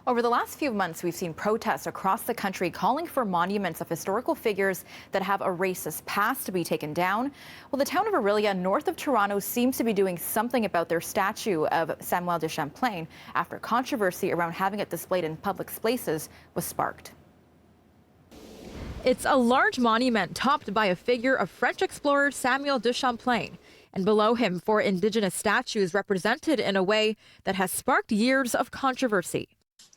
Over the last few months, we've seen protests across the country calling for monuments of historical figures that have a racist past to be taken down. Well, the town of Orillia, north of Toronto, seems to be doing something about their statue of Samuel de Champlain after controversy around having it displayed in public places was sparked. It's a large monument topped by a figure of French explorer Samuel de Champlain, and below him four Indigenous statues represented in a way that has sparked years of controversy.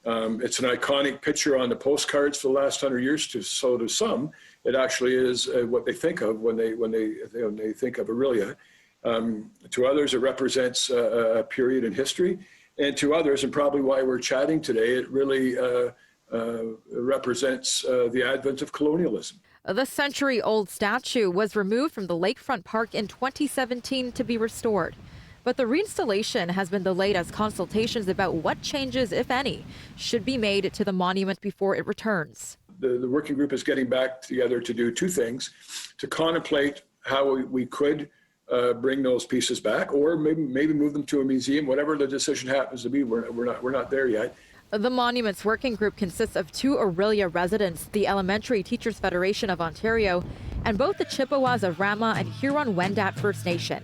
It's an iconic picture on the postcards for the last 100 years. So to some, it actually is what they think of when they think of Orillia. To others, it represents a period in history, and to others, and probably why we're chatting today, it really represents the advent of colonialism. The century-old statue was removed from the lakefront park in 2017 to be restored. But the reinstallation has been delayed as consultations about what changes, if any, should be made to the monument before it returns. The working group is getting back together to do two things: to contemplate how we could bring those pieces back, or maybe move them to a museum, whatever the decision happens to be. We're not there yet. The Monuments Working Group consists of two Orillia residents, the Elementary Teachers Federation of Ontario, and both the Chippewas of Rama and Huron-Wendat First Nation.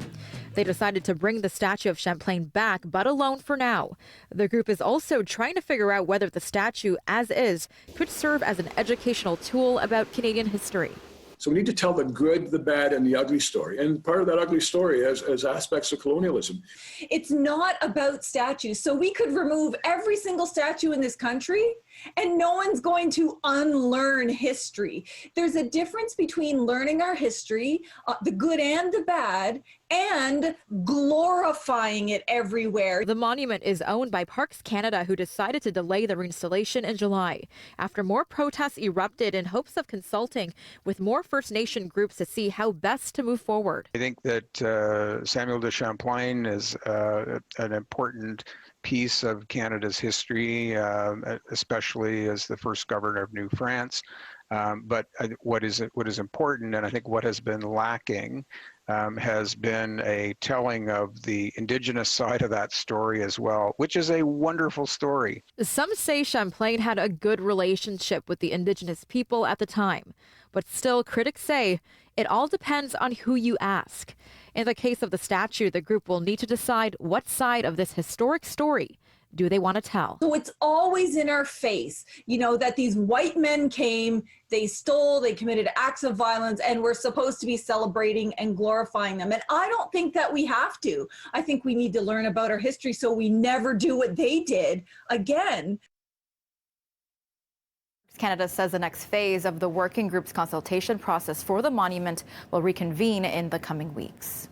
They decided to bring the statue of Champlain back, but alone for now. The group is also trying to figure out whether the statue, as is, could serve as an educational tool about Canadian history. So we need to tell the good, the bad, and the ugly story. And part of that ugly story is aspects of colonialism. It's not about statues. So we could remove every single statue in this country and no one's going to unlearn history. There's a difference between learning our history, the good and the bad, and glorifying it everywhere. The monument is owned by Parks Canada, who decided to delay the reinstallation in July after more protests erupted in hopes of consulting with more First Nation groups to see how best to move forward. I think that Samuel de Champlain is an important piece of Canada's history, especially as the first governor of New France. But what is important, and I think what has been lacking, has been a telling of the Indigenous side of that story as well, which is a wonderful story. Some say Champlain had a good relationship with the Indigenous people at the time, but still critics say it all depends on who you ask. In the case of the statue, the group will need to decide what side of this historic story do they want to tell. So it's always in our face, that these white men came, they stole, they committed acts of violence, and we're supposed to be celebrating and glorifying them. And I don't think that we have to. I think we need to learn about our history so we never do what they did again. Canada says the next phase of the working group's consultation process for the monument will reconvene in the coming weeks.